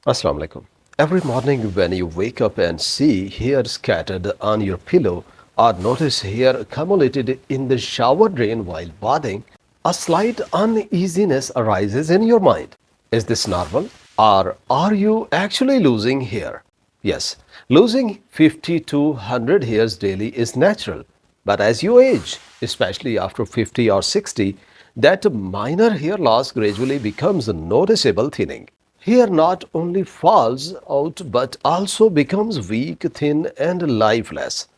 Assalamu alaikum. Every morning when you wake up and see hair scattered on your pillow or notice hair accumulated in the shower drain while bathing, a slight uneasiness arises in your mind. Is this normal? Or are you actually losing hair? Yes, losing 50 to 100 hairs daily is natural. But as you age, especially after 50 or 60, that minor hair loss gradually becomes a noticeable thinning. Hair not only falls out but also becomes weak, thin, and lifeless.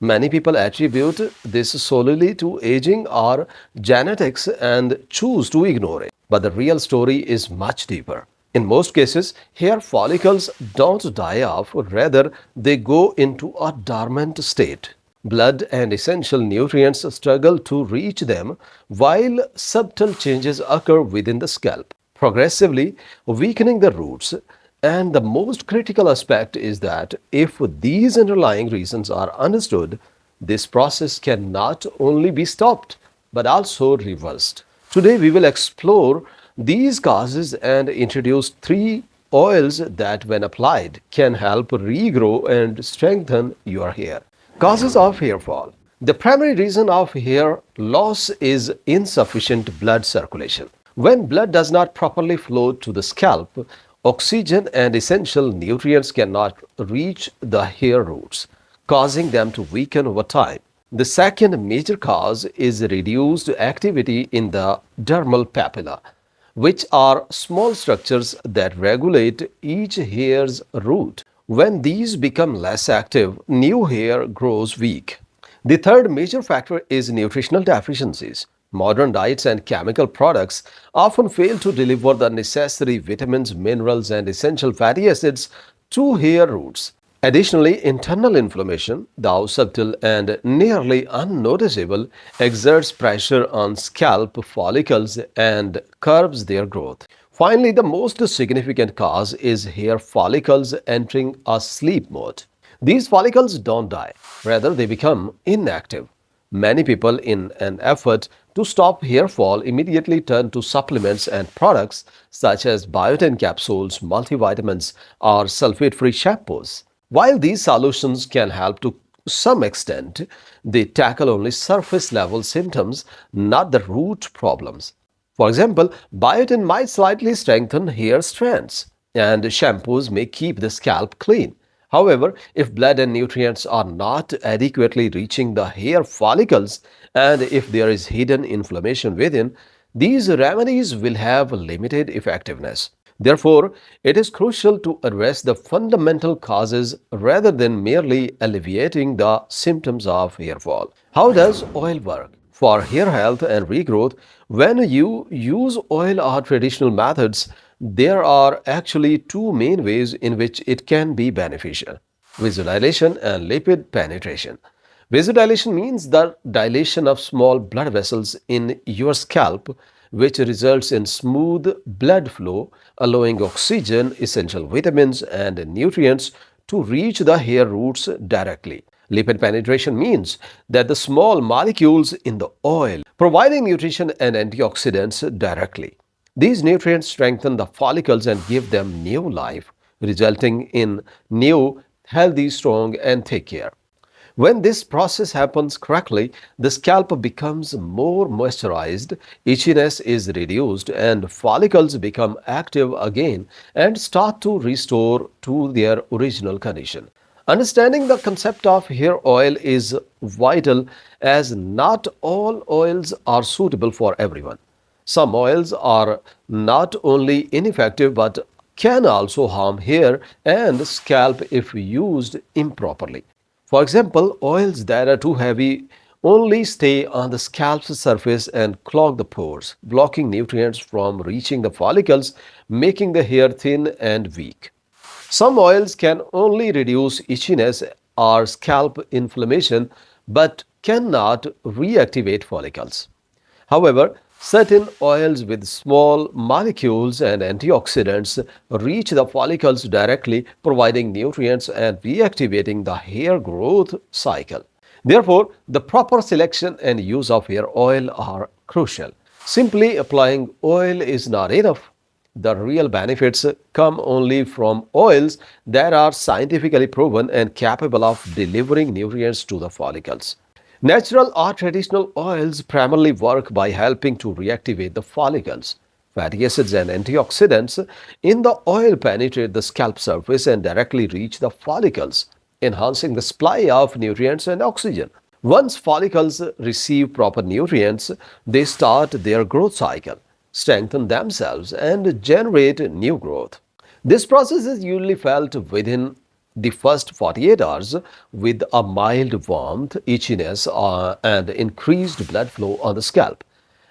Many people attribute this solely to aging or genetics and choose to ignore it. But the real story is much deeper. In most cases, hair follicles don't die off, rather, they go into a dormant state. Blood and essential nutrients struggle to reach them while subtle changes occur within the scalp, progressively weakening the roots. And the most critical aspect is that if these underlying reasons are understood, this process can not only be stopped but also reversed. Today, we will explore these causes and introduce three oils that, when applied, can help regrow and strengthen your hair. Causes of hair fall. The primary reason of hair loss is insufficient blood circulation. When blood does not properly flow to the scalp, oxygen and essential nutrients cannot reach the hair roots, causing them to weaken over time. The second major cause is reduced activity in the dermal papilla, which are small structures that regulate each hair's root. When these become less active, new hair grows weak. The third major factor is nutritional deficiencies. Modern diets and chemical products often fail to deliver the necessary vitamins, minerals, and essential fatty acids to hair roots. Additionally, internal inflammation, though subtle and nearly unnoticeable, exerts pressure on scalp follicles and curbs their growth. Finally, the most significant cause is hair follicles entering a sleep mode. These follicles don't die, rather, they become inactive. Many people, in an effort to stop hair fall, immediately turn to supplements and products such as biotin capsules, multivitamins, or sulfate free shampoos. While these solutions can help to some extent, they tackle only surface level symptoms, not the root problems. For example, biotin might slightly strengthen hair strands, and shampoos may keep the scalp clean. However, if blood and nutrients are not adequately reaching the hair follicles, and if there is hidden inflammation within, these remedies will have limited effectiveness. Therefore, it is crucial to address the fundamental causes rather than merely alleviating the symptoms of hair fall. How does oil work? For hair health and regrowth, when you use oil or traditional methods, there are actually two main ways in which it can be beneficial: vasodilation and lipid penetration. Vasodilation means the dilation of small blood vessels in your scalp, which results in smooth blood flow, allowing oxygen, essential vitamins, and nutrients to reach the hair roots directly. Lipid penetration means that the small molecules in the oil providing nutrition and antioxidants directly. These nutrients strengthen the follicles and give them new life, resulting in new, healthy, strong, and thick hair. When this process happens correctly, the scalp becomes more moisturized, itchiness is reduced, and follicles become active again and start to restore to their original condition. Understanding the concept of hair oil is vital, as not all oils are suitable for everyone. Some oils are not only ineffective but can also harm hair and scalp if used improperly. For example, oils that are too heavy only stay on the scalp's surface and clog the pores, blocking nutrients from reaching the follicles, making the hair thin and weak. Some oils can only reduce itchiness or scalp inflammation but cannot reactivate follicles. However, certain oils with small molecules and antioxidants reach the follicles directly, providing nutrients and reactivating the hair growth cycle. Therefore, the proper selection and use of hair oil are crucial. Simply applying oil is not enough. The real benefits come only from oils that are scientifically proven and capable of delivering nutrients to the follicles. Natural or traditional oils primarily work by helping to reactivate the follicles. Fatty acids and antioxidants in the oil penetrate the scalp surface and directly reach the follicles, enhancing the supply of nutrients and oxygen. Once follicles receive proper nutrients, they start their growth cycle, strengthen themselves, and generate new growth. This process is usually felt within the first 48 hours with a mild warmth, itchiness, and increased blood flow on the scalp.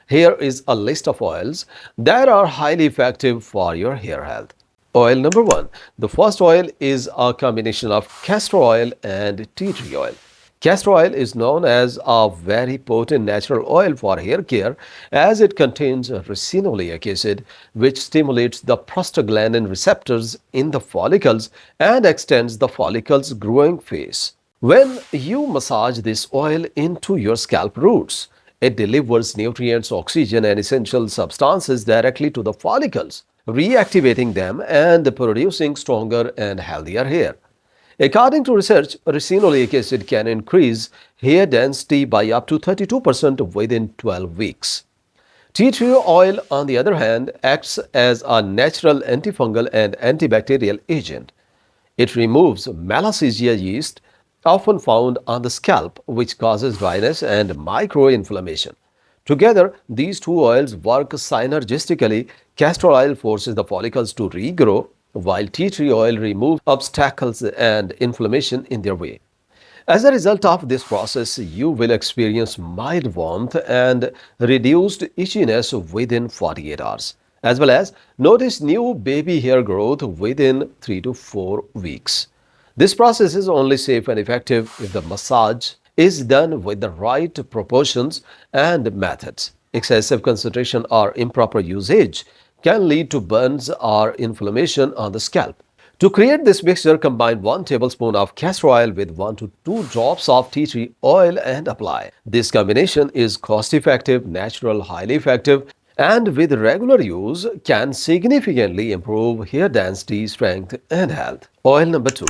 Here is a list of oils that are highly effective for your hair health. Oil number one. The first oil is a combination of castor oil and tea tree oil. Castor oil is known as a very potent natural oil for hair care as it contains resinolic acid, which stimulates the prostaglandin receptors in the follicles and extends the follicle's growing phase. When you massage this oil into your scalp roots, it delivers nutrients, oxygen, and essential substances directly to the follicles, reactivating them and producing stronger and healthier hair. According to research, resinolic acid can increase hair density by up to 32% within 12 weeks. Tea tree oil, on the other hand, acts as a natural antifungal and antibacterial agent. It removes Malassezia yeast, often found on the scalp, which causes dryness and microinflammation. Together, these two oils work synergistically. Castor oil forces the follicles to regrow, while tea tree oil removes obstacles and inflammation in their way. As a result of this process, you will experience mild warmth and reduced itchiness within 48 hours, as well as notice new baby hair growth within 3 to 4 weeks. This process is only safe and effective if the massage is done with the right proportions and methods. Excessive concentration or improper usage can lead to burns or inflammation on the scalp. To create this mixture, combine 1 tablespoon of castor oil with 1 to 2 drops of tea tree oil and apply. This combination is cost-effective, natural, highly effective, and with regular use can significantly improve hair density, strength, and health. Oil number 2.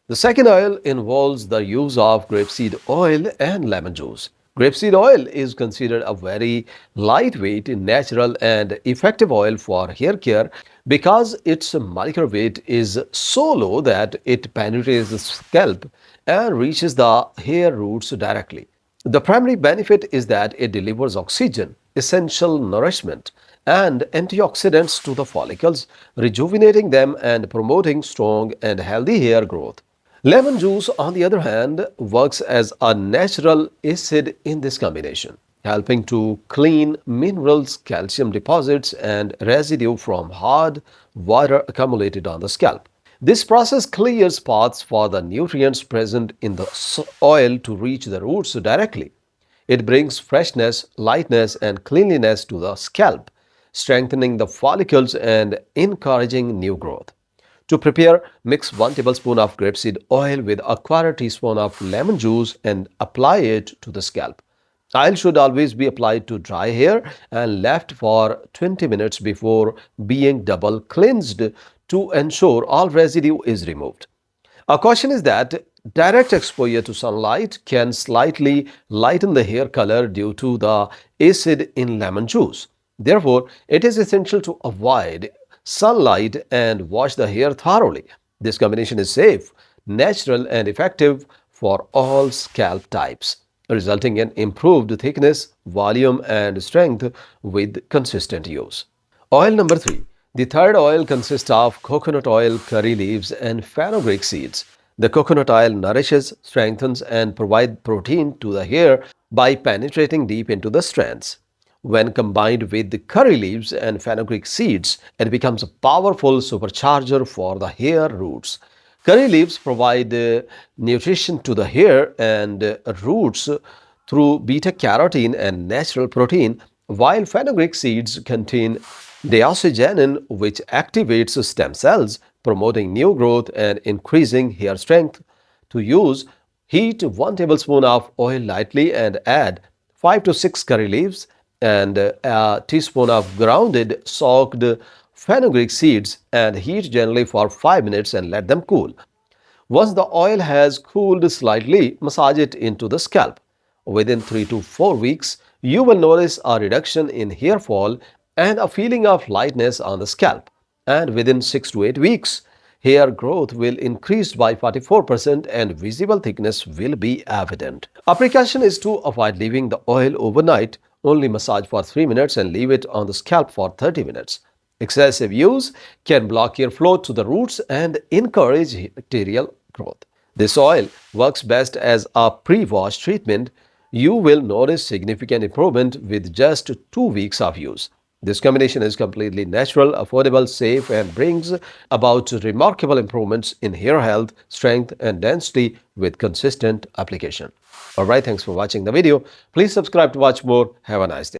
The second oil involves the use of grapeseed oil and lemon juice. Grapeseed oil is considered a very lightweight, natural, and effective oil for hair care because its molecular weight is so low that it penetrates the scalp and reaches the hair roots directly. The primary benefit is that it delivers oxygen, essential nourishment, and antioxidants to the follicles, rejuvenating them and promoting strong and healthy hair growth. Lemon juice, on the other hand, works as a natural acid in this combination, helping to clean minerals, calcium deposits, and residue from hard water accumulated on the scalp. This process clears paths for the nutrients present in the oil to reach the roots directly. It brings freshness, lightness, and cleanliness to the scalp, strengthening the follicles and encouraging new growth. To prepare, mix 1 tablespoon of grapeseed oil with a quarter teaspoon of lemon juice and apply it to the scalp. Oil should always be applied to dry hair and left for 20 minutes before being double cleansed to ensure all residue is removed. A caution is that direct exposure to sunlight can slightly lighten the hair color due to the acid in lemon juice. Therefore, it is essential to avoid sunlight and wash the hair thoroughly. This combination is safe, natural, and effective for all scalp types, resulting in improved thickness, volume, and strength with consistent use. Oil number 3. The third oil consists of coconut oil, curry leaves, and fenugreek seeds. The coconut oil nourishes, strengthens, and provides protein to the hair by penetrating deep into the strands. When combined with the curry leaves and fenugreek seeds, it becomes a powerful supercharger for the hair roots. Curry leaves provide nutrition to the hair and roots through beta-carotene and natural protein, while fenugreek seeds contain deoxygenin, which activates stem cells, promoting new growth and increasing hair strength. To use, heat 1 tablespoon of oil lightly and add 5 to 6 curry leaves and a teaspoon of grounded soaked fenugreek seeds and heat gently for 5 minutes and let them cool. Once the oil has cooled slightly, massage it into the scalp. Within 3 to 4 weeks, you will notice a reduction in hair fall and a feeling of lightness on the scalp. And within 6 to 8 weeks, hair growth will increase by 44% and visible thickness will be evident. A precaution is to avoid leaving the oil overnight. Only massage for 3 minutes and leave it on the scalp for 30 minutes. Excessive use can block airflow to the roots and encourage bacterial growth. This oil works best as a pre-wash treatment. You will notice significant improvement with just 2 weeks of use. This combination is completely natural, affordable, safe, and brings about remarkable improvements in hair health, strength, and density with consistent application. Alright, thanks for watching the video. Please subscribe to watch more. Have a nice day.